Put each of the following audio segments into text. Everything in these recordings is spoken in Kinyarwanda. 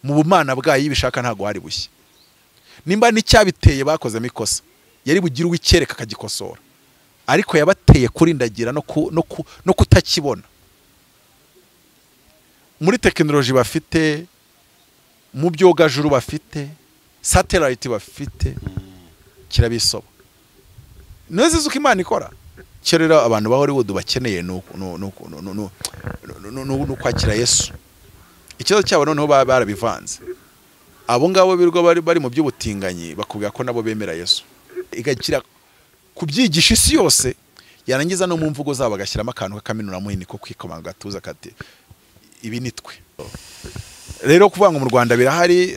mu bumana bwayo ibishaka ntago hari bushye nimba n'icyabiteye bakozemo ikosa yari bugira uwikereka akagikosora ariko yabateye kurindagira no kutakibona muri tekinoloji bafite mu byogajuru bafite satellite bafite kirabisoba neze zuko Imana ikora cyerera abantu ba Hollywood bakeneye no kwakira Yesu ikibazo cyabo noneho barabivanze abo ngabo birwa bari mu by'ubutinganyi bakubwira ko nabo bemera Yesu igakira kubyigisha isi yose yarangiza no mu mvugo zabo bagashyiramo akantu kakaminura muhini ko kwikomanga gatuza kati ibi nitwe rero kuvuga ngo mu Rwanda birahari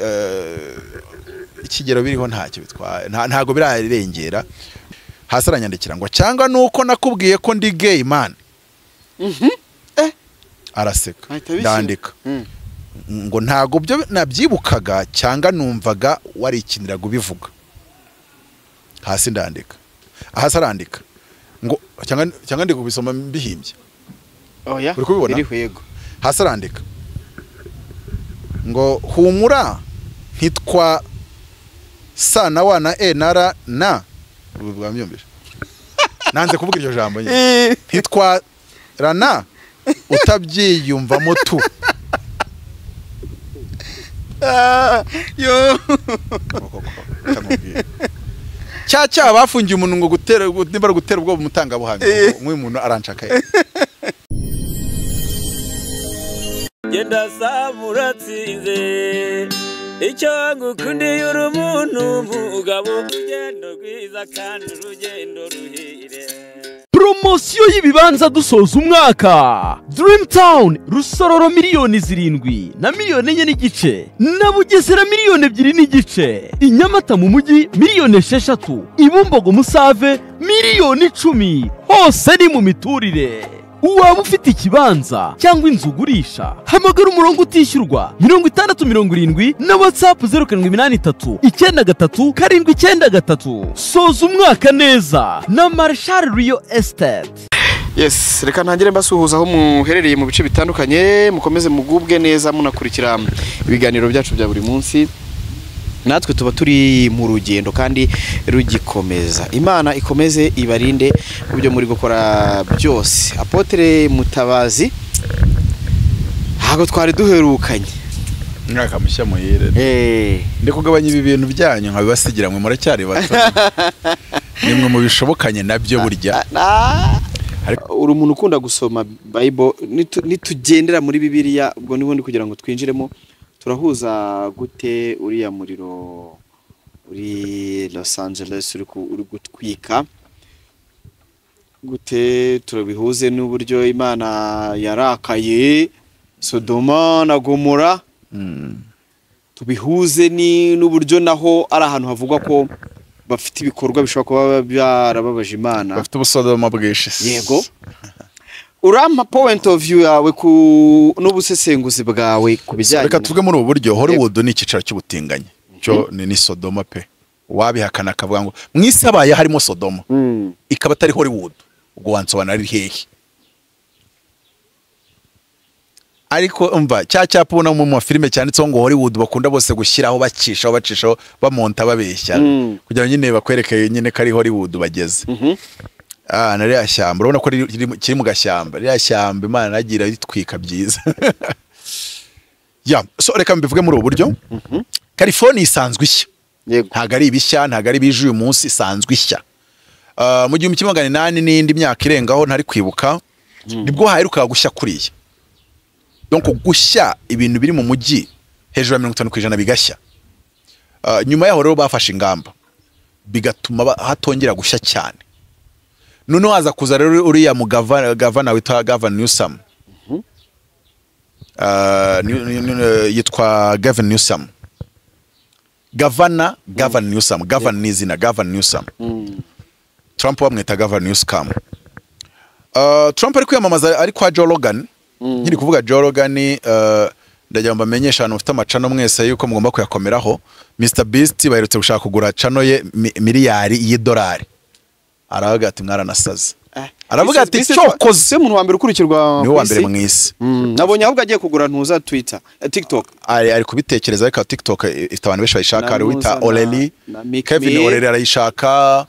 ikigero biriho ntacyo bitwaye ntago birarengera hasi aranyandikira ngo cyangwa nuko nakubwiye ko ndi gay man araseka ndandika ngo ntago byo nabyibukaga cyangwa numvaga wari ikinira gubivuga hasi ndandika hasi arandika ngo cyangwa ndi kubisoma mbihimbye oya iriho yego hasi arandika ngo humura ntitwa sana wana nara na ubwamyumvisha nanze kuvuga iryo jambo nyine ntitwa rana utabyiyumvamo tu yo cya bafungiye umuntu ngo gutera ubwo umutangabuhamya nk'uyu muntu aranshaka genda samuratsinze icyo ngukundiye uri umuntu mugabo urugendo rwiza kandi urugendo ruhire promosiyo y'ibibanza dusoza umwaka Dream Town Rusororo miliyoni 7 na miliyoni 4 n'igice na Bugesera miliyoni 2 n'igice Inyamata mu mujyi miliyoni 6 Ibumbogo Musave miliyoni 10 hose ni mu miturire waba ufite ikibanza cyangwa inzu ugurisha hamagara umurongo utishyurwa 6070 na WhatsApp 0783 93 soza umwaka neza na Marshall Rio Estate. Yes, reka ntangire mbasuhuza aho muherereye mu bice bitandukanye mukomeze mugubwe neza munakurikira ibiganiro byacu bya buri munsi. Natwe tuba turi mu rugendo kandi rugikomeza. Imana ikomeze ibarinde kubyo muri gukora byose. Apotre Mutabazi hago twari duherukanye. Mwaka mushya muhire. Ndi kugabanya ibi bintu byanyu nkabibasigira mwe muracyari bato. Nimwe mu bishobokanye nabyo burya. Uri umuntu ukunda gusoma Bible nitugendera muri Bibiliya ubwo nibundi kugira ngo twinjiremo. Turahuza gute uriya muriro uri Los Angeles uri gutwika gute turabihuze n'uburyo Imana yarakaye Sodoma na Gomora tubihuze n'uburyo naho ari ahantu havugwa ko bafite ibikorwa bishobora kuba byarababaje Imana bafite ubusodoma bwinshi yego Urama point of view yawe ku n'ubusesenguzi bwawe kubijyanye reka tuvuge muri ubu buryo Hollywood ni ikicaro cy'ubutinganye cyo ni Sodoma pe wabihakana akavuga ngo mwisabaye harimo Sodoma ikaba atari Hollywood ubwo wansobana ari hehe ariko umva cyapa ubona mu mafilime cyanditseho ngo Hollywood bakunda bose gushyiraho bacishaho bamonta babeshya kugira nyine bakwereke nyine kari Hollywood bageze nari ashyamba urabona ko kiri mu gashyamba rya shyamba Imana nagira ritwika byiza so reka mbivuge muri ubu buryo California isanzwe ishya ntago ari ibishya ntago ari bije uyu munsi isanzwe ishya mu 1800 n'indi myaka irengaho ntari kwibuka nibwo haheruka gushya kuriya donc gushya ibintu biri mu mujyi hejuru ya 50% bigashya nyuma yaho rero bafashe ingamba bigatuma hatongera gushya cyane none waza kuza rero uriya mu governor witwa Gavin Newsom yitwa Gavin Newsom Gavin Nizina Gavin Newsom Trump bamwita Gavin Newsom Trump ari kwiyamamaza ari kwa Joe Rogan nyiri kuvuga Joe Rogan ndagira ngo bamenyesha abantu ufite amacano mwese yuko mugomba kuyakomeraho Mr Beast baherutse gushaka kugura channel ye miliyari y'idolari aravuga ati mwaranasaze aravuga ati cyokoze se umuntu wa mbere ukurikirwa niwe wa mbere mu isi. Nabonye ahubwo agiye kugura ntuza Twitter TikTok ari kubitekereza ariko TikTok ifite abantu benshi bayishaka ari wita Oreli Kevin Oreli arayishaka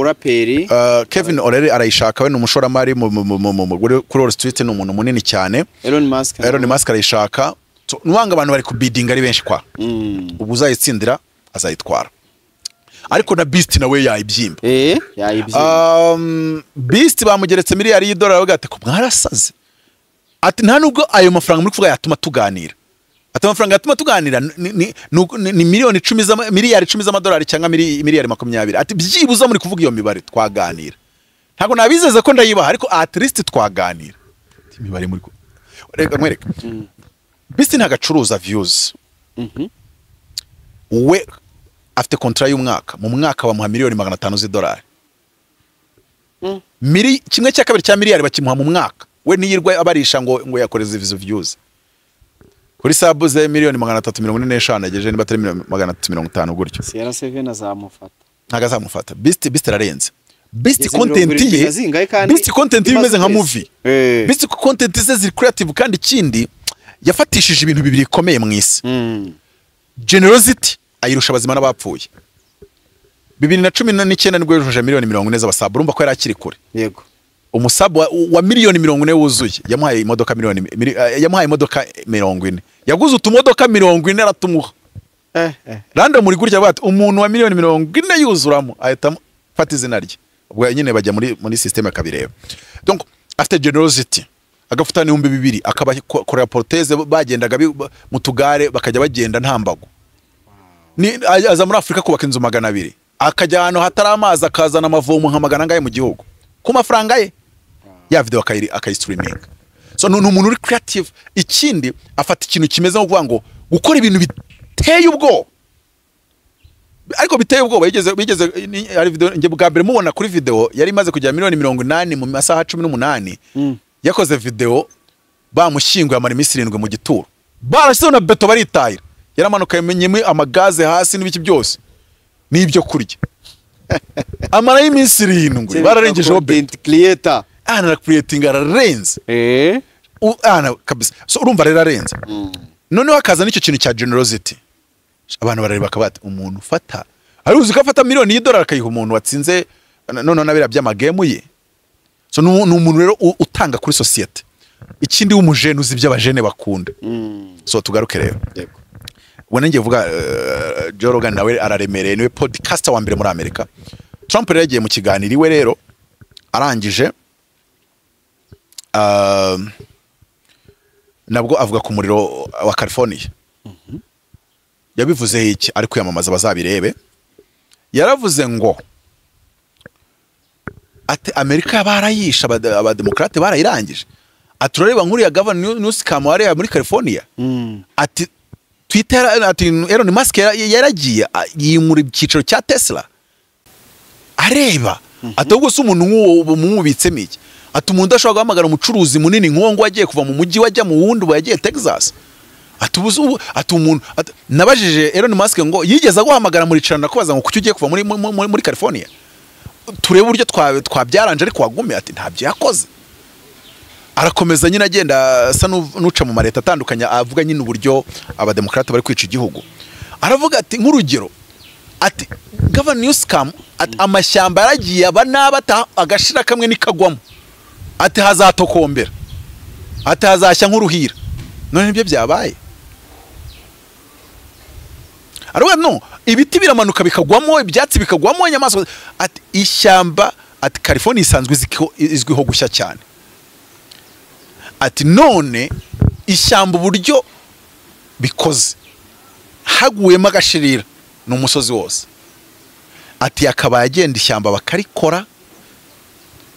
raperi Kevin Oreli arayishaka we n'umushoramari kuri Wall Street ni umuntu munini cyane. Elon Musk arayishaka nuwanga abantu bari kubidinga ari benshi kwa ubu uzayitsindira azayitwara ariko na Beast nawe yayibyimba Beast bamugeretse miliyari y'idolari avuga ati ko mwarasaze ati nta nubwo ayo mafaranga muri kuvuga yatuma tuganira ati amafaranga yatuma tuganira ni miliyari 10 z'amadolari cyangwa miliyari 20 ati byibuza muri kuvuga iyo mibare twaganira ntago nabizeze ko ndayibaha ariko at least twaganira imibare muri reka mwereka Beast ntagacuruza views we afite kontra y'umwaka mu mwaka bamuha miliyoni 500 z'idolari kimwe cya kabiri cya miliyari bakimuha mu mwaka we niyirwa abarisha ngo yakoreze izo views kuri sabuze miliyoni 345 ageje niba atari 350 gutyo CR7 azamufata ntagazamufata Beast ararenze Beast content ye imeze nka movie Beast content ze ziri creative kandi ikindi yafatishije ibintu bibiri bikomeye mu isi generosity ayirusha abazima n'abapfuye 2019 nibwo yujuje miliyoni 40 z'abasabu urumva ko yari akiri kure yego umusabu wa miliyoni 40 wuzuye yamuhaye imodoka yamuhaye imodoka 40 yaguze utumodoka 40 aratumuha rando muri gutya bati umuntu wa miliyoni 40 yuzuramo ahita fata izina rye ubwo nyine bajya muri system akabireba donc after generosity agafuta ni 200 akaba korera proteze bagendaga mu tugare bakajya bagenda ntambago ni aza muri Afrika kubaka inzu 200 akajya hano hatari amazi akazana amavomo nka 100 mu gihugu ku mafaranga ye ya video akayistreaming so ni umuntu uri creative ikindi afata ikintu kimeze nko kuvuga ngo gukora ibintu biteye ubwo ariko biteye ubwo bigeze ari video nge bwa mbere mubona kuri video yari imaze kujya miliyoni 80 mu masaha 18 yakoze video bamushyinguye amara iminsi 7 mu gituro barashyizeho na beto baritahira yaramanuka yamenyemo amagaze hasi n'ibiki byose n'ibyo kurya amara y'iminsi 7 bararengejeho content creator creating ararenze kabisa so urumva rero ararenze noneho akaza n'icyo kintu cya generosity abantu barareba bakabata umuntu ufata ari uzi ko afata miliyoni y'idolari akayiha umuntu watsinze none nabira by'amagemu ye so ni umuntu rero utanga kuri society ikindi w'umujene uzi by'abajene bakunda so tugaruke rero wena ngiye vuga Joe Rogan nawe araremereye niwe podcaster wa mbere muri Amerika Trump rero yagiye mu kiganiro iwe rero arangije nabwo avuga ku muriro wa California yabivuze iki ari kwiyamamaza bazabirebe yaravuze ngo ati Amerika barayisha abademokrate barayirangije aturareba nkuru ya Governor Newsom wari muri California ati Twitter ati Elon Musk yaragiye yimura ikiciro cya Tesla areba atubwo se umuntu nk'uwo mumubitsemo iki ati umuntu ashobora guhamagara umucuruzi munini nk'uwo ngo agiye kuva mu mujyi wajya mu wundi yagiye Texas atubuze ati umuntu nabajije Elon Musk ngo yigeze guhamagara muri cana kubaza ngo kuki ugiye kuva muri California turebe uburyo twabyaranje ariko wagume ati ntabyo yakoze arakomeza nyine agenda asa nuca mu mareta atandukanye avuga nyine uburyo abademokrate bari kwica igihugu aravuga ati nk'urugero ati Governor Newsom ati amashyamba yaragiye abanabata agashira kamwe nikagwamo ati hazatokombera ati hazashya nk'uruhira none nibyo byabaye aravuga no ibiti biramanuka bikagwamo ibyatsi bikagwamo inyamaswa ati ishyamba ati California isanzwe izwiho gushya cyane ati none ishyamba uburyo bikoze haguyemo agashirira n'umusozi wose ati akabaye agenda ishyamba bakarikora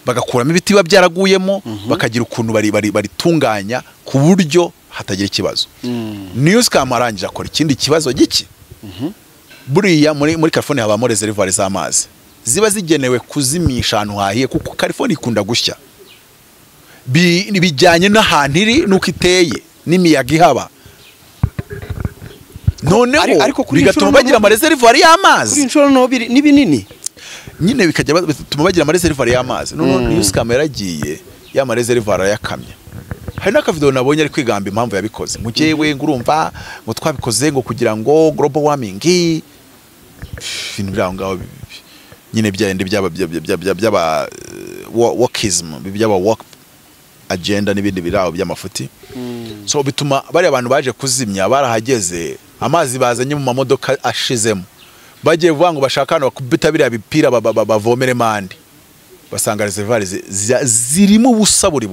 bagakuramo ibiti biba byaraguyemo bakagira ukuntu baritunganya ku buryo hatagira ikibazo Newsom arangije akora ikindi kibazo giki buriya muri California habamo reservoir z'amazi ziba zigenewe kuzimisha ahantu hahiye kuko California ikunda gushya bijyanye n'ahantu iri nuko iteye n'imiyaga ihaba noneho bigatuma bagira ama reservoir y'amazi kuri inshuro no ni binini nyine bikajya bituma bagira amareservari y'amazi none iyo kamera yaragiye ya mareservari yakamye. Hari n'akavideo nabonye ari kwigamba impamvu yabikoze mu jewe ngurumva ngo twabikoze ngo kugira ngo global warming ibintu biraho ngaho nyine byende byaba workism byaba work agenda n'ibindi biraho by'amafuti. So bituma bari abantu baje kuzimya barahageze amazi bazanye mu mamodoka ashizemo bagiye vuga ngo bashaka hano bakubita biriya bipira bavomere mandi basanga reservoir zirimo ubusa buri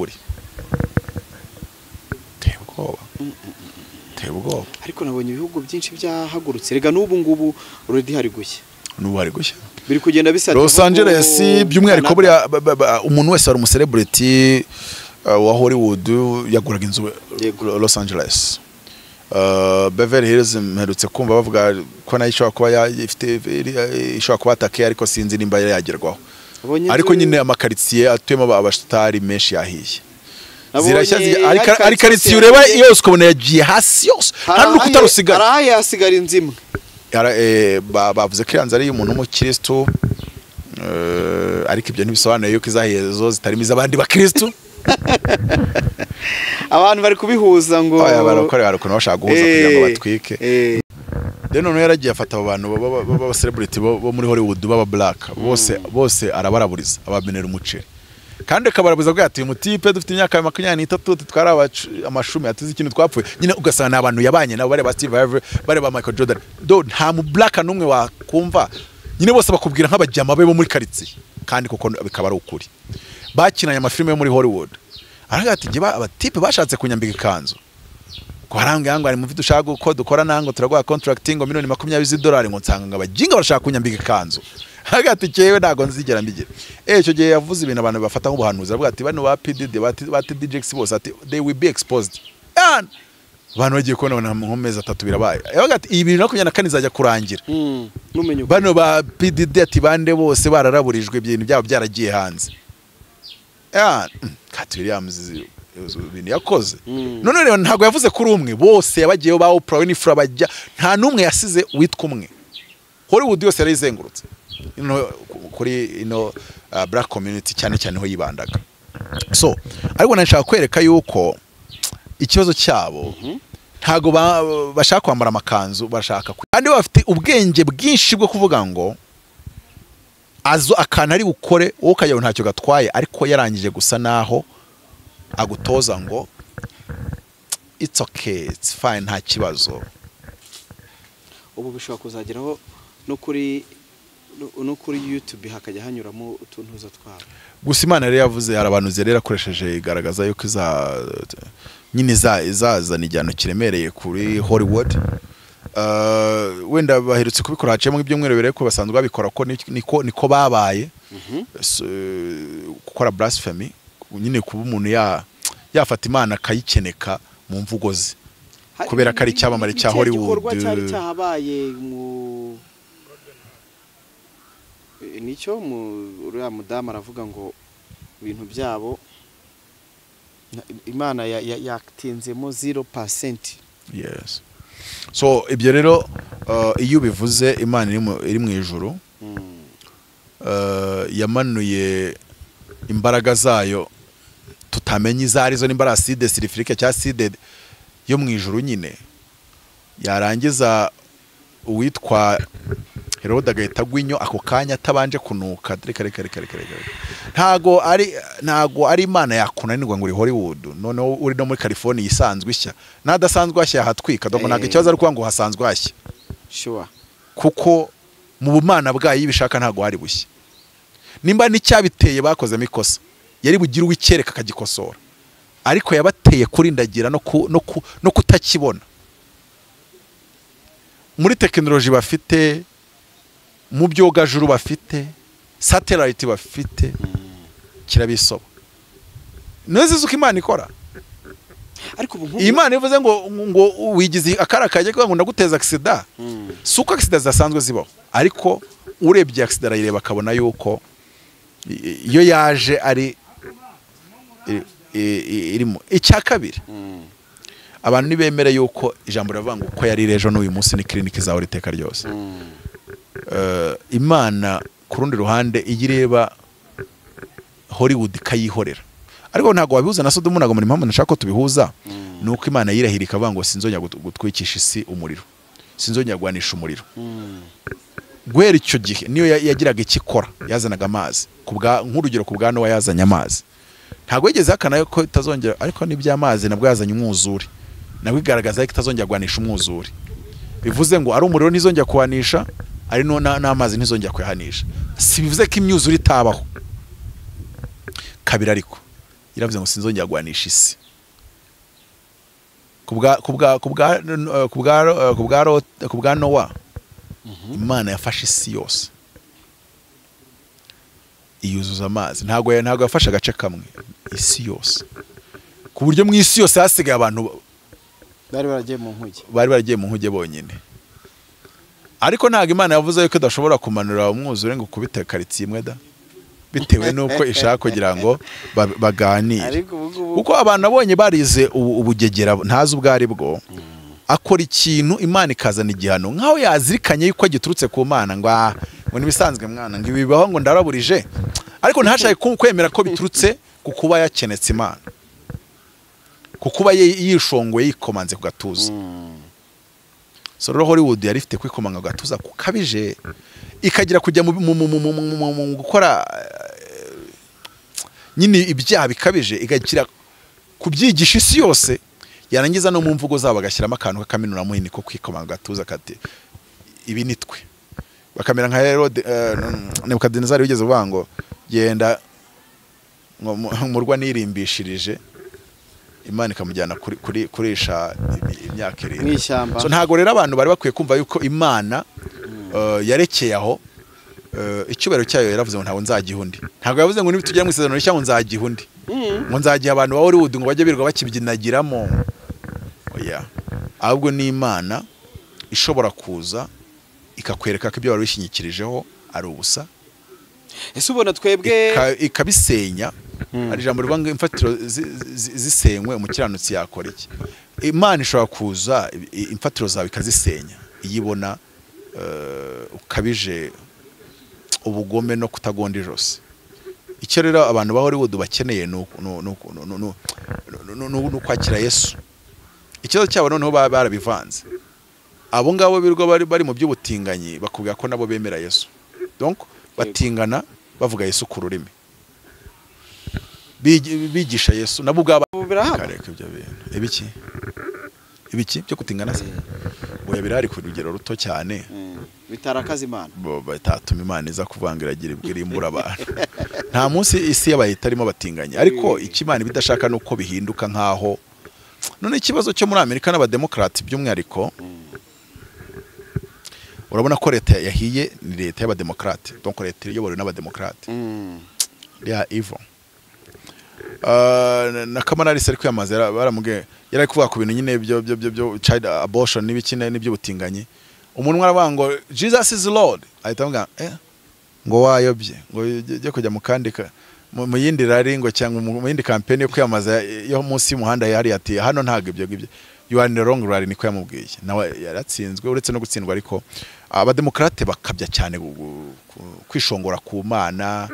tebwo. Ariko nabonye ibihugu byinshi byahagurutse rega n'ubu ngubu already hari gushya biri kugenda bisata. Los Angeles by'umwihariko buri umuntu wese ari umucelebrity wa Hollywood yaguraga inzu Los Angeles. Beverly Hills mperutse kumva bavuga ko nayo ishobora kuba ifite ishobora kuba atake ariko sinzi nimba yagerwaho. Ariko nyine amakaritsiye atuyemo abasitari menshi yahiye. Zirashya ari karitsiye ureba yose ukabona yagiye hasi yose hano kutarusigara. Arahaye hasigara inzimwe. Bavuze ko yanze ari umuntu w'umukristo ariko ibyo ntibisobanuye yuko izahiye zo zitarimo iz'abandi bakristo. Abantu bari kubihuza ngo barakora ukuntu bashaka guhuza kugira ngo batwike. Rero none yaragiye afata abantu baba celebrity bo muri Hollywood baba black bose arabaraburiza abamenera umuceri kandi akabarabuza bwa ati umutipe dufite imyaka 23 twara amashumi atuzi ikintu twapfuye nyine ugasana abantu yabanye nabo bare ba Steve Harvey bare ba Michael Jordan do nta mu black numwe wakumva nyine bose bakubwira nk'abajyama be bo muri karitsiye kandi kuko bikaba ari ukuri bakinanye amafilme yo muri Hollywood. Araga ati ngiba abatipe bashatse kunyambika ikanzu kwaranga yango ari mu vidu ushaka ko dukora nango turaguha contracting ngo $20,000 ngo nsanga ngabajinga barashaka kunyambika ikanzu. Hagati cyewe nago nzigera mbigire cyo gihe yavuze ibintu abantu bafata nk'ubuhanuzi avuga ati bano ba PDD ba TDJX bose ati they will be exposed and abantu bagiye kubona mu mezi 3 birabaye. Yavuga ati ibi 2024 izajya kurangira numenye bano ba PDD ati bande bose bararaburijwe ibintu byabo byaragiye hanze. Cat Williams ibintu yakoze none rero ntago yavuze kuri umwe bose yabagiyeho ba Oprah Winfrey bajya nta numwe yasize witwa umwe. Hollywood yose yarizengurutse kuri black community cyane ho yibandaga. So ariko nashaka kwereka yuko ikibazo cyabo ntago bashaka kwambara amakanzu bashaka kandi bafite ubwenge bwinshi bwo kuvuga ngo azo akana ari bukore wowe kayawe ntacyo gatwaye ariko yarangije gusa naho agutoza ngo it's okay it's fine nta kibazo. Ubu bishobora kuzageraho no kuri YouTube hakajya hanyuramo utuntuza twabo. Gusa Imana rero yavuze hari abantu zerera akoresheje igaragaza yuko nyine izazana ijyano kiremereye kuri Hollywood. Wenda baherutse kubikora hacemo ibyumweru bire ko basanzwe babikora ko niko babaye gukora blasphemy nyine kuba umuntu yafata Imana kayikeneka mu mvugo ze kubera kari cyabamare cya Hollywood cyahabaye mu nicyo uriya mudamu aravuga ngo ibintu byabo Imana yatinzemo 0%. Yes. So ibyo rero iyo bivuze Imana iri mu ijuru yamanuye imbaraga zayo tutamenye izarizo nimbara acide sulfurique cya acide yo mu ijuru nyine yarangiza uwitwa Herode agahita gwinyo ako kanya atabanje kunuka reka ntago ari Imana yakunanirwa ngo uri Hollywood none uri no muri California isanzwe ishya nadasanzwe ashya hatwika domo ntago ikibazo ari kuba ngo hasanzwe ashya sure kuko mu bumana bwayi bishaka ntago hari bushya nimba n'icyabiteye bakoze mikosa yari bugira uwikereka akagikosora ariko yabateye kurindagira no kutakibona muri technology bafite mu byogajuru bafite satellite bafite kirabisoba nezizuka Imana ikora ariko Imana ivuze ngo wigize akarakaje ngo ndaguteza accident suko accident zasanzwe zibaho ariko urebye accident ayireba akabona yuko iyo yaje ari irimo icyakabiri abantu nibemere yuko ijambo rivuga uko yari rejo n'uyu munsi ni clinic zawe riteka ryose Imana ku rundi ruhande igireba Hollywood kayihorera ariko ntago wabihuza na Sodomu nago muri mpamvu nashaka ko tubihuza nuko Imana yirahira ikavuga ngo sinzonya gutwikisha isi umuriro sinzonya gwanisha umuriro guhera icyo gihe niyo yagiraga ikikora yazanaga amazi nk'urugero ku bwa Nowa yazanye amazi ntago yigeze hakana ko itazongera ariko n'iby'amazi nabwo yazanye umwuzure nabwo igaragaza ko itazongera gwanisha umwuzure bivuze ngo ari umuriro ntizongera kuhanisha ari n'amazi ntizongera kuyahanisha si bivuze ko imyuzure itabaho kabiri ariko iravuze ngo sinzongera gwanisha isi kubwa Nowa Imana yafashe isi yose iyuzuza amazi ntago yafashe agace kamwe isi yose ku buryo mu isi yose hasigaye abantu bari baragiye mu nkuge bonyine ariko ntago Imana yavuze yuko idashobora kumanura umwuzure ngo kubita karitsiye imwe da bitewe nuko ishaka kugira ngo baganire kuko abantu abonye barize ubugegera ntazi ubwari bwo akora ikintu Imana ikazana igihano nkaho yazirikanye yuko giturutse ku Mana ngo nibisanzwe mwana ngo ibibaho ngo ndaraburije ariko ntashaka kwemera ko biturutse ku kuba yakenetse Imana ku kuba yishongoye yikomanze ku gatuza so rero Hollywood yari ifite kwikomanga ku gatuza kukabije ikagira kujya mu gukora nyine ibyaha bikabije igakira kubyigisha isi yose yarangiza no mu mvugo zabo bagashyiramo akantu k'akaminura muhini ko kwikomanga gatuza kati ibi nitwe bakamera nka Herode Nebukadinezari wigeze uvuga ngo genda murwa nirimbishirije Imana ikamujyana kurisha imyaka 7 so ntago rero abantu bari bakwiye kumva yuko Imana yarekeye aho icyubero cyayo yaravuze ngo ntawo nzagihundi ntago yavuze ngo nibitugera mu isezerano rishya ngo nzagihundi ngo nzagiye abantu ba Hollywood ngo bajye birirwa bakibyinagiramo oya ahubwo ni Imana ishobora kuza ikakwereka ko ibyo wari wishinyikirijeho ari ubusa ese ubona twebwe ikabisenya ari jambo rivanga imfatiro zisenywe umukiranutsi yakora iki Imana ishobora kuza imfatiro zawe ikazisenya iyibona ukabije ubugome no kutagonda ijose icyo rero abantu ba Hollywood bakeneye no kwakira Yesu ikibazo cyabo noneho barabivanze abo ngabo birwa bari mu by'ubutinganyi bakubwira ko nabo bemera Yesu donc batingana bavuga Yesu ku rurimi bigisha Yesu nabo ubwabo kareka ibyo bintu ibiki byo kutingana se boya birari ku rugero ruto cyane bitarakaza Imana batatuma Imana iza kuvangira irimbura abantu nta munsi isi yabahitarimo batinganye ariko ikimana bidashaka nuko bihinduka nkaho none ikibazo cyo muri Amerika n'abademokrati by'umwihariko urabona ko leta yahiye ni leta y'abademokrati donc leta iyobowe n'abademokrati ya evil na Kamala Harris ariko yamaze baramubwiye yari kuvuga ku bintu nyine byo child abortion n'ibikine n'iby'ubutinganyi umuntu aravuga ngo Jesus is Lord ahita avuga ngo wayobye ngo je kujya mukandika mu yindi rari ngo cyangwa mu yindi campaign yo kwiyamaza yo munsi y'umuhanda yari ati hano ntago ibyo you are in the wrong rally niko yamubwiye nawe yaratsinzwe uretse no gutsindwa ariko abademokrate bakabya cyane kwishongora ku Mana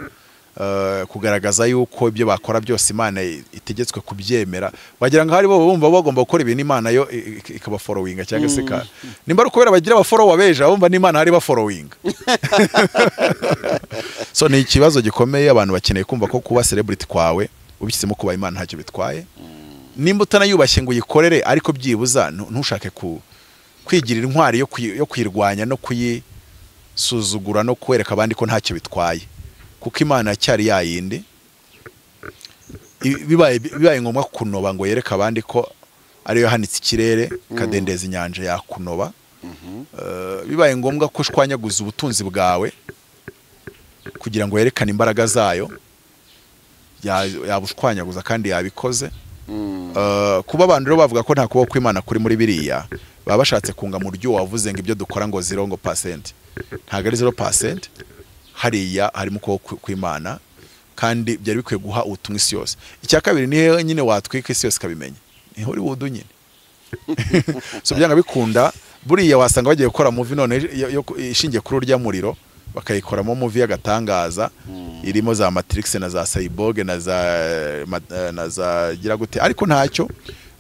kugaragaza yuko ibyo bakora byose Imana itegetswe kubyemera wagira ngo hari bo bumva bagomba gukora ibintu Imana yo ikaba following cyangwa se ka nimba ari kubera bagira aba follow beje bumva n'Imana hari ba following so ni ikibazo gikomeye abantu bakeneye kumva ko kuba celebrity kwawe ubishyizemo kuba Imana ntacyo bitwaye nimba utanayubashye ngo uyikorere ariko byibuza ntushake kwigirira intwari yo kwirwanya no kuyisuzugura no kwereka abandi ko ntacyo bitwaye kuko Imana cyari yayindi bibaye ngombwa kunoba ngo yereka abandi ko ariyo hanitse ikirere kadendeza inyanja yakunoba bibaye ngombwa ko shwanyaguza ubutunzi bwawe kugira ngo yerekane imbaraga zayo yabushwanyaguza kandi yabikoze kuba abantu rero bavuga ko nta kuboko kw'Imana kuri muri biriya baba bashatse kunga mu ryo wavuze ngo ibyo dukora ngo 0% ntago ari 0% hariya harimo kuboko kw'Imana kandi byari bikwiye guha ubutumwa isi yose icya kabiri ni nyine watwika isi yose kabimenya ni Hollywood nyine so byanga bikunda buriya wasanga bagiye gukora movie none ishingiye kuri urya muriro bakayikoramo movie y'agatangaza irimo za Matrix na za Cyborg na za gira gute ariko ntacyo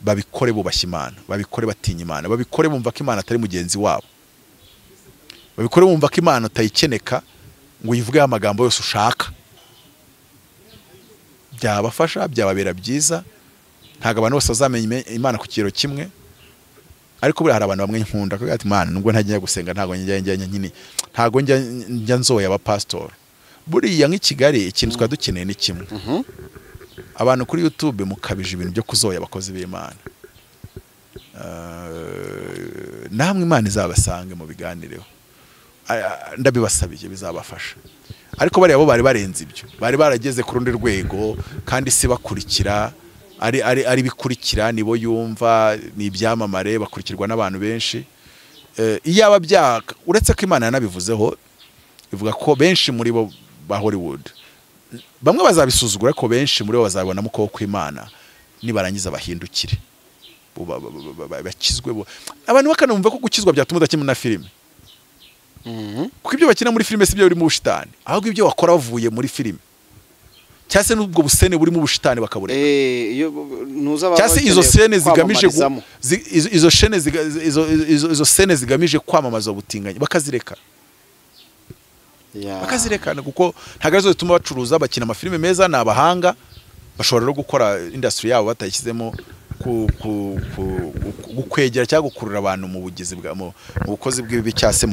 babikore bubashya Imana babikore batinya Imana babikore bumva ko Imana atari mugenzi wabo babikore bumva ko Imana utayikeneka ngo uyivuge amagambo yose ushaka byabafasha byababera byiza ntago abantu bose bazamenya Imana ku kiro kimwe ariko buri hari abantu bamwe nkunda ko ati Imana nubwo ntajya gusenga ntago njya nzoya aba pastor buriya nk'Ikigali ikintu twa dukeneye ni kimwe abantu kuri YouTube mukabije ibintu byo kuzoya abakozi b'Imana namwe Imana izabasange mu biganireho ndabibasabiye bizabafasha ariko bari abo bari barenze ibyo bari barageze ku rundi rwego kandi si bakurikira ari bikurikira nibo yumva ni ibyamamare bakurikirwa n'abantu benshi iyaba byaka uretse ko Imana yanabivuzeho ivuga ko benshi muri bo ba Hollywood bamwe bazabisuzugura ko benshi muri bo bazabona mu kuboko kw'Imana nibarangiza bahindukire bakizwe abantu bakanumva ko gukizwa byatuma udakina na filime kuko ibyo bakina muri filime si byo biri mu bushitani ahubwo ibyo wakora bavuye muri filime cyase n'ubwo busene buri mu bushitani bakabureka cyase izo sene zigamije izo sene zigamije kwamamaza ubutinganyi bakazireka bakazirekana kuko ntagazo zituma bacuruza bakina amafilime meza nabahanga bashobora no gukora industry yabo batayishyizemo gukwegera cyangwa gukurura abantu mu bugizi bwa mu bukozi bw'ibibi cyase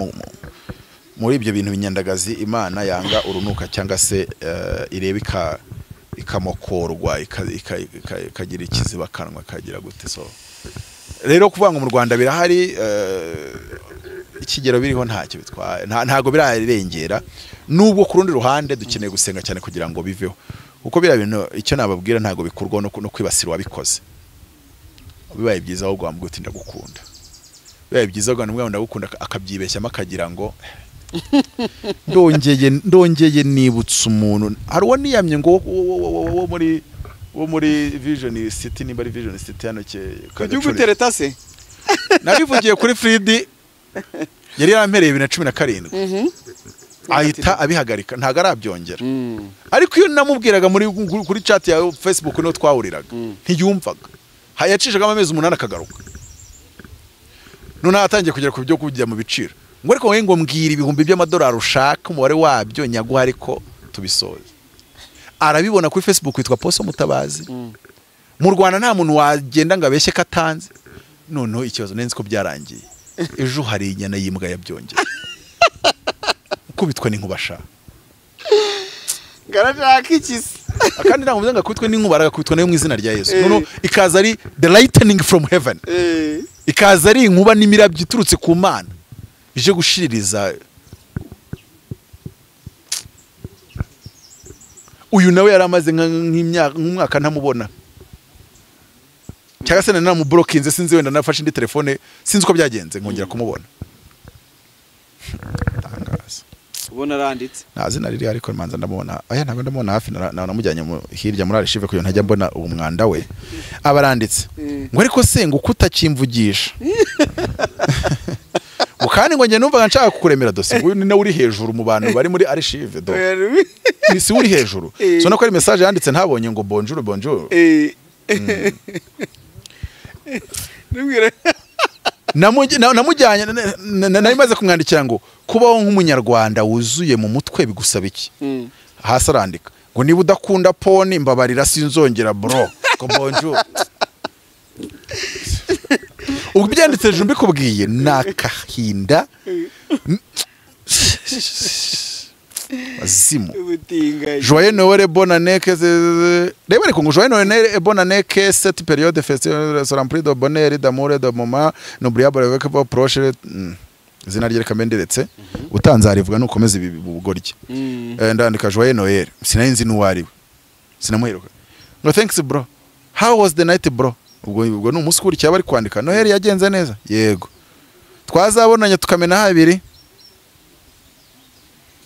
muri ibyo bintu binyandagazi Imana yanga urunuka cyangwa se ireba ikamokorwa ikagira ikizibakanwa kagira gute so rero kuvanga mu Rwanda birahari ikigero biriho ntacyo bitwaye ntago birarengera nubwo ku rundi ruhande dukeneye gusenga cyane kugira ngo biveho uko bira bintu icyo nababwira ntago bikurwa no kwibasira wabikoze bibaye byiza aho gwambwe uti ndagukunda bibaye byiza aho gwambwe ndagukunda akabyibeshya makagira ngo ndongeye nibutsa umuntu hari uwo niyamye ngo wo muri Vision City nimba ari Vision City hano Gihugu tereta se nabivugiye kuri Fridi yari yarampereye 2017 ahita abihagarika ntago arabyongera ariko iyo namubwiraga kuri chat ya Facebook no twahuriraga ntiyumvaga hayacishaga amezi 8 akagaruka none atangiye kugera ku byo kujya mu biciro ngo ariko wowe ngo mbwira ibihumbi by'amadolari ushaka umubare wabyo nyaguha ariko tubisoze arabibona kuri Facebook witwa Poso Mutabazi mu Rwanda nta muntu wagenda ngo abeshye katanze noneho ikibazo nenzi ko byarangiye ejo hari inyana yimbwa yabyongera kubitwa n'inkubasha garashaka ikisi akandi ntabwo muzanga kubitwa n'inkubara kubitwa nayo mu izina rya Yesu noneho ikaza ari the lightning from heaven ikaza ari inkuba n'imirabyo iturutse ku Mana ije gushiririza uyu nawe yaramaze nk'umwaka ntamubona cyangwa se namublokinze sinzi wenda nafashe indi telefone sinzi uko byagenze nkongera kumubona tangaza ubona randitse nazi nariri ariko manza ndamubona aya ntabwo ndamubona hafi namujyanye hirya muri archive kuyo ntajya mbona uwo mwanda we abaranditse ngo ariko se ngo kutakimvugisha ukandi ngo nge numvaga nshaka kukuremera dossier uyu ni nawe uri hejuru mu bantu bari muri archive do si uri hejuru so nako ari message yanditse ntabonye ngo bonjour namujyanye nari maze kumwandikira ngo kubaho nk'umunyarwanda wuzuye mu mutwe bigusaba iki hasi arandika ngo niba udakunda poni mbabarira sinzongera bro ngo bonjour ubwo byanditse ejo mbikubwiye nakahinda wazimu Joyeux Noël bonne année reba ariko ngo Joyeux Noël bonne année que cette période festive soit remplie de bonheur d'amour et de moments n'oubliables avec vos proches izina rye rekambenderetse utanze rivuga nukomeza ibi bugoryi ndandika Joyeux Noël sinayinzi n'uwariwe sinamuheruka no thanks bro how was the night bro ubwo no umunsi kuri cyaba ari kwandika Noheli yagenze neza yego twazabonanye tukamena habiri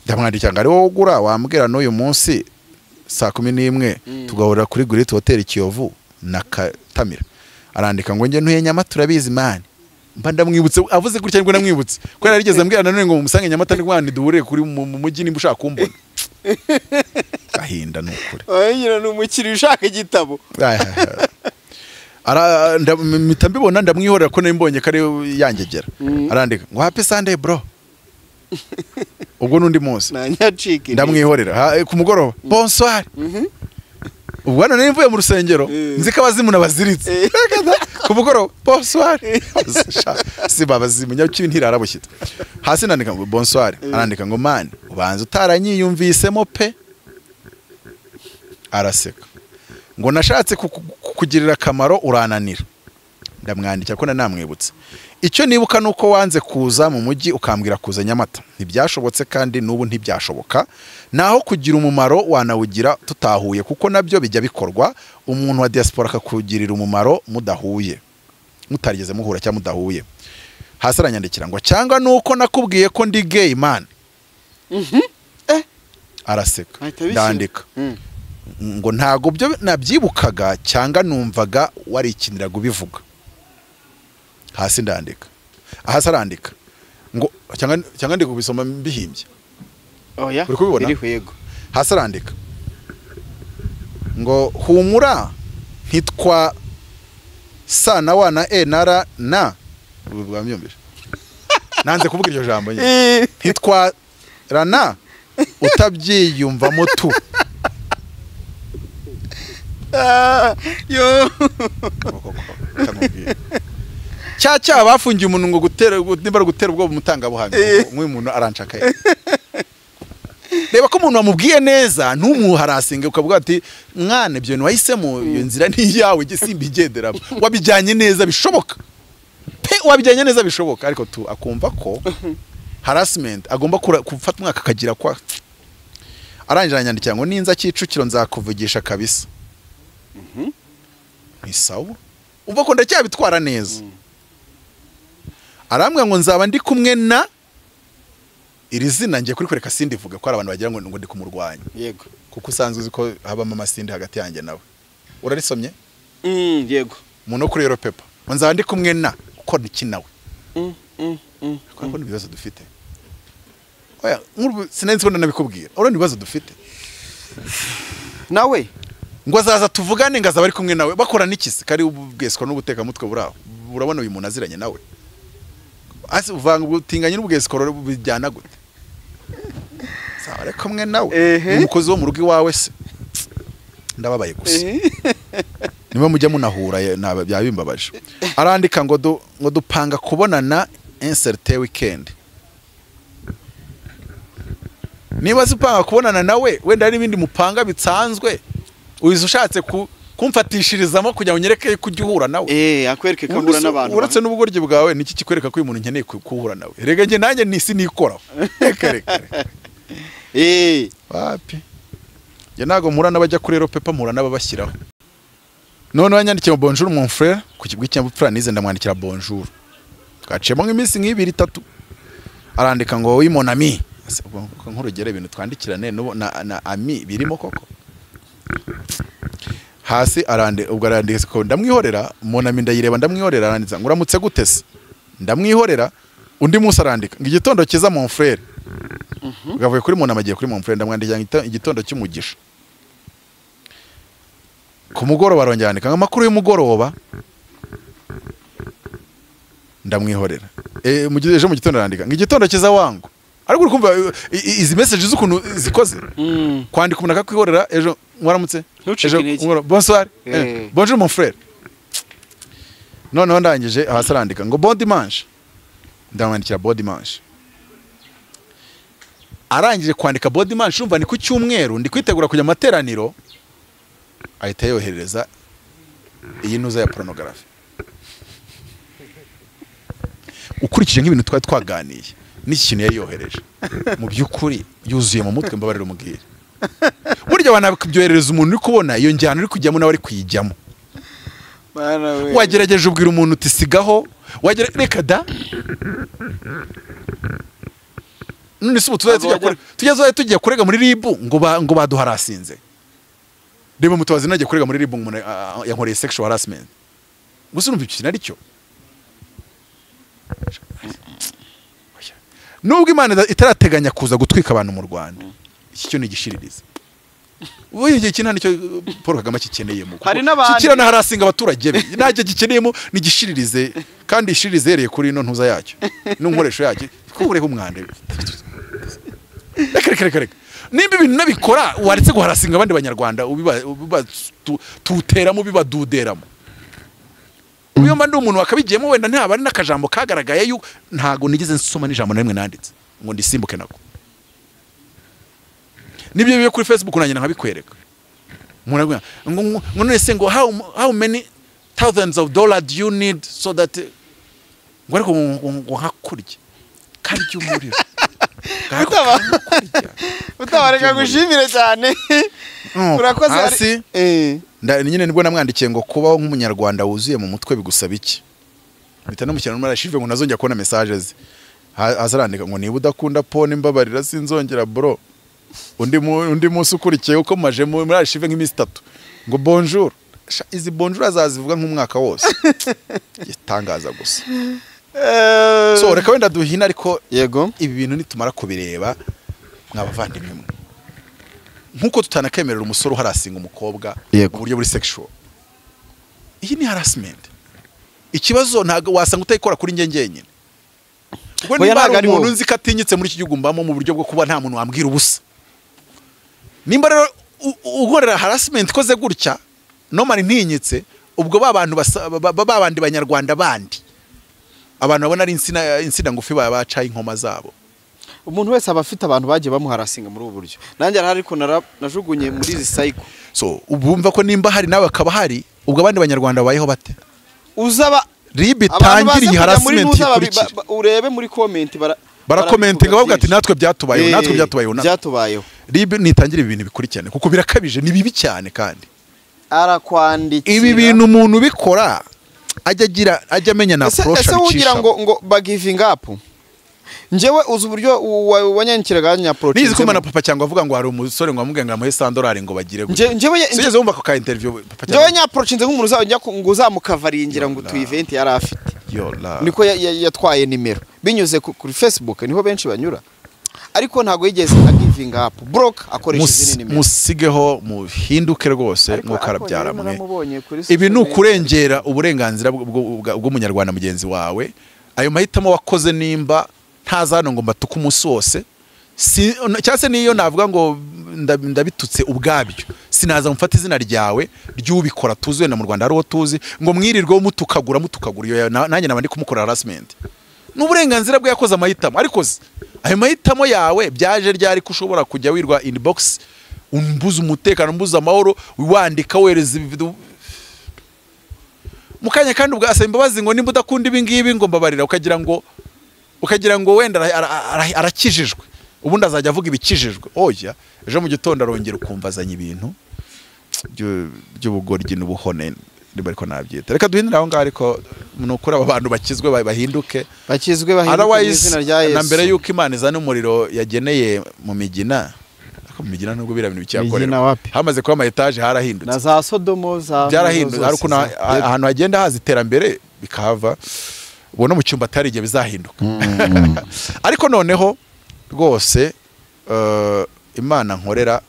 ndamwandikira ngo ari wowe ugura wambwira n'uyu munsi saa 11 tugahurira kuri Great Hotel Kiyovu na Katamira arandika ngo nge ntuye nyama turabizi man mba ndamwibutse avuze gutya nibwo namwibutse ko yarigeze ambwira nanone ngo musange Nyamata ni rwanda duhure kuri mu mujyi nimba ushaka kumbona gahinda nukuri nyina ni umukiriya ushaka igitabo mpita mbibona ndamwihorera ko nari kare yangegera arandika ngo happy Sunday bro ubwo nundi munsi ndamwihorera ku mugoroba bonsoir ubwo hano nari mvuye mu rusengero nzi ko abazimu nabaziritse ku mugoroba bonsoir si babazimu nyakibi ntirarabushyitse hasi nandika ngo bonsoir arandika ngo man ubanza utaranyiyumvisemo pe araseka ngo nashatse kugirira akamaro urananira ndamwandikira ko namwibutse icyo nibuka nuko wanze kuza mu mujyi ukambwira kuza Nyamata ntibyashobotse kandi n'ubu ntibyashoboka naho kugira umumaro wanawugira tutahuye kuko nabyo bijya bikorwa umuntu wa diaspora akakugirira umumaro mudahuye mutarigeze muhura cyangwa mudahuye hasi aranyandikira ngo cyangwa nuko nakubwiye ko ndi gay man araseka ndandika ngo ntago byo nabyibukaga cyangwa numvaga warikiniraga ubivuga hasi ndandika hasi arandika ngo cyangwa ndi kubisoma mbihimbye oya uri kubibona biri hwego hasi arandika ngo humura ntitwa sana wana nara na bwamyumvise nanze kuvuga iryo jambo nyine ntitwa rana utabyiyumvamo tu yo cya bafungiye umuntu ngo gutera ubwo umutangabuhamya nk'uyu muntu aranshakaye reba ko umuntu wamubwiye neza ntumuharasinge ukavuga ati mwana ibyo wahisemo iyo nzira ni iyawe gisimba igenderamo wabijyanye neza bishoboka pe wabijyanye neza bishoboka ariko tu akumva ko harassment agomba gufata umwaka akagira kwa arangije aranyandikira ngo ninza Kicukiro nzakuvugisha kabisa ni sawa umva ko ndacyabitwara neza arambwa ngo nzaba ndi kumwe na iri zina ngiye kuri kureka sindi vuga ko ari abantu bagira ngo ndi kumurwanya yego kuko usanzwe uzi ko habamo amasindi hagati yanjye nawe urarisomye yego umuntu kuri Europepa nzaba ndi kumwe na uko iki nawe ko ibibazo dufite oya sinenze ko nabikubwira urabona ibibazo dufite nawe ngo azaza tuvugane ngaza bari kumwe nawe bakora n'ikisi kari ubweswa n'ubuteka mutwe buraho urabona uyu muntu aziranye nawe asi uvanga ubutinganye n'ubweswa bijyana gute sawa ari kumwe nawe umukozi wo mu rugo iwawe se ndababaye gusa niba mujya munahura byabimbabaje arandika ngo dupanga kubonana inserte weekend niba zipanga kubonana nawe wenda hari ibindi mupanga bitsanzwe uyize ushatse kumfatishirizamo kugira ngo nyereke kujya uhura nawe akwereke ko ahura n'abantu uretse n'ubugoryi bwawe niki kikwereka ko uyu muntu nkeneye kuhura nawe rega nge nanjye nisi nikoraho reka wapi njye ntago mpura n'abajya kuri Europepa mpura n'ababashyiraho none wanyandikiye bonjour mon frère ku kigo cy'abupfura nize ndamwandikira bonjour twaciyemo nk'iminsi nk'ibiri itatu arandika ngo oui mon ami nk'urugero ibintu twandikirane na ami birimo koko hasi ubwo arandika ko ndamwihorera mon ami ndayireba ndamwihorera aranditsa ngo uramutse gute se ndamwihorera undi munsi arandika ngo igitondo kiza mon frère gavuye kuri mon ami agiye kuri mon frère ndamwandikira igitondo cy'umugisha ku mugoroba arongera amakuru y'umugoroba ndamwihorera ejo mu gitondo arandika ngo igitondo kiza wangu ariko uri kumva izi messages z'ukuntu zikoze kwandika umuntu akakwihorera ejo mwaramutse ejo bonsoir bonjour mon frère noneho ndangije hasi arandika ngo bon dimanche ndamwandikira bon dimanche arangije kwandika bon dimanche urumva ni ku cyumweru ndi kwitegura kujya materaniro ahita yohereza iyi ntuza ya pornography ukurikije nk'ibintu twari twaganiye n'iki kintu yari yohereje mu by'ukuri yuzuye mu mutwe mbabarira umubwire burya wanabyoherereza umuntu uri kubona iyo njyana uri kujyamo nawe ari kuyijyamo wagerageje ubwira umuntu uti sigaho reka da none se tugiye kurega muri ribu ngo baduharasinze reba mutabazi nagiye kurega muri ribu umuntu yankoreye sexual harassment gusa urumva iki kintu ari cyo nubwo Imana itarateganya kuza gutwika abantu mu Rwanda iki cyo ni igishiririza ubu igihe kintu nicyo Paul Kagame akikeneyemo Hari n'abandi- kikirana harasinga abaturage be ntajye gikeneyemo ni igishiririze kandi ishiririze yereye kuri ino ntuza yacyo n'inkoresho yacyo kubureho umwanda reka nimba ibintu nabikora waretse ngo harasinga abandi banyarwanda tuteramo bibaduderamo uyo mba ndi umuntu wakabigiyemo wenda ntaba ari n'akajambo kagaragaye yuko ntago nigeze nsoma n'ijambo na rimwe nanditse ngo ndisimbuke nako nibyo biyo kuri Facebook nanjye nkabikwereka ngo none se ngo how many thousands of dollars do you need so that ngo ariko ngo hakurya karya umuriro utabareka gushimire cyane urakoze hasi nyine nibwo namwandikiye ngo kubaho nk'umunyarwanda wuzuye mu mutwe bigusaba iki bita no mushyira numara shive ngo nazongera kubona messages ze azarandika ngo niba udakunda pone imbabarira sinzongera bro undi munsi ukurikiye uko maje muri archive nk'imisi 3 ngo bonjour izi bonjour azazivuga nk'umwaka wose gitangaza gusa so reka wenda duhina ariko yego ibi bintu nitumara kubireba mwabavandimwe nkuko tutanakemerera umusoro harasinga umukobwa mu buryo buri sexual iyi ni harassment ikibazo ntago wasanga utayikora kuri ngenyenyine ubwo niba ari umuntu nzi katinyitse muri iki gihugu mbamo mu buryo bwo kuba nta muntu wambwira ubusa nimba rero ukorera harassment koze gutya normally ntinyitse ubwo babantu babandi banyarwanda bandi abantu babona ari insina ngufi babaca inkoma zabo umuntu wese abafite abantu bagiye bamuharasinga muri ubu buryo nanjye ariko najugunye muri izi cycle so ubumva ko nimba hari nawe akaba hari ubwo abandi banyarwanda bayeho bate uzaba ribi tangiri harassment ikurikira urebe muri comment barakomentinga bavuga ati natwe byatubayeho ribi nitangira ibintu bikurikirane kuko birakabije ni bibi cyane kandi arakwandikira ibi bintu umuntu bikora ajya amenya na approach ese ugira ngo bagiving up njewe uzi uburyo wanyandikiraga nya approach nizi ko mana papa cyangwa avuga ngo hari umusore ngo amuganga muhe $100 ngo bagire gutya njewe sigeze wumva ko ka interview papa njewe nya approach nze nk'umuntu uzajya ngo uzamukavaringira ngo tu event yari afite niko yatwaye nimero binyuze kuri Facebook niho benshi banyura ariko ntago yigeze giving up broke akoresha izindi nimero musigeho muhinduke rwose nko karabyara mwe ibi ni ukurengera uburenganzira bw'umunyarwanda mugenzi wawe ayo mahitamo wakoze nimba ntazano ngo mbatuka umunsi wose cyase niyo navuga ngo ndabitutse ubwabyo sinaza mfata izina ryawe ry'ubikora tuzuye na mu Rwanda ariho tuzi ngo mwirirwe mutukagura iyo nanjye nabandi kumukora harassment n'uburenganzira bwe yakoze amahitamo ariko ayo mahitamo yawe byaje ryari ko ushobora kujya wirwa inbox umbuza umutekano umbuza amahoro wandika wereza mukanya kandi ubwasa imbabazi ngo nimba udakunda ibi ngibi ngo mbabarira ukagira ngo wenda arakijijwe ubundi azajya avuga ibikijijwe oya ejo mu gitondo arongera ukumva azanye ibintu by'ubugoryi n'ubuhone niba ariko nabyita reka duhindura aho ngaho ariko nukuri aba bantu bakizwe bahinduke mu izina rya Yesu na mbere yuko Imana izana umuriro yageneye mu Migina mu Migina nubwo bira bintu bicyakorera hamaze kuba ama etage harahindutse na za Sodomo byarahindutse ariko ahantu hagenda haza iterambere bikahava ubona mu cyumba atari igihe bizahinduka ariko noneho rwose Imana nkorera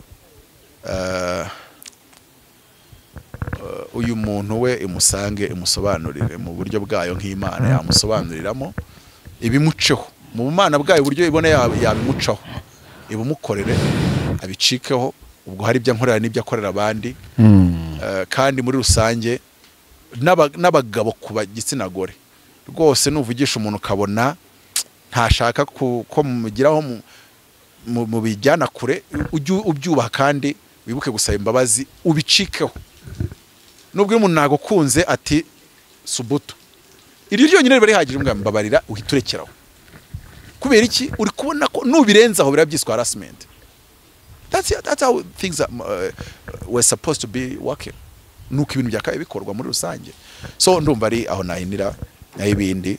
uyu muntu we imusange imusobanurire mu buryo bwayo nk'Imana yamusobanuriramo ibimuceho mu bumana bwayo uburyo ibone yabimucaho ibumukorere abicikeho ubwo hari ibyo nkorera n'ibyo akorera abandi kandi muri rusange n'abagabo ku gitsina gore rwose nuvugisha umuntu ukabona ntashaka ko mugiraho mu bijyana kure ubyubaha kandi wibuke gusaba imbabazi ubicikeho nubwo umuntu nagukunze ati subuto iri ryonyine bari hagije mbabarira uhiturekeraho kubera iki uri kubona ko nubirenzaho birabyiswa harassment that's how things were supposed to be working nuko ibintu byakaye bikorwa muri rusange so ndumva ari aho nahinira n'ibindi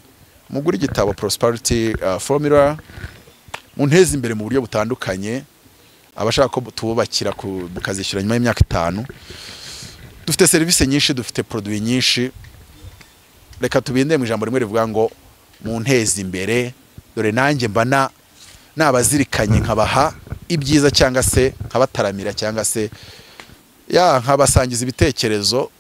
mugura igitabo Prosperity Formula munteze imbere mu buryo butandukanye abashaka ko tububakira kazishyura nyuma y'imyaka 5 dufite service nyinshi dufite produit nyinshi reka tubinde mu ijambo rimwe rivuga ngo mu nteza imbere, dore nanjye mba nabazirikanye nkabaha ibyiza cyangwa se nkabataramira cyangwa se nkabasangiza ibitekerezo.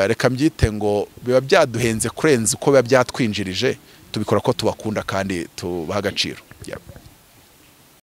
Reka mbyite ngo biba byaduhenze kurenza uko biba byatwinjirije, tubikora ko tubakunda kandi tubaha agaciro.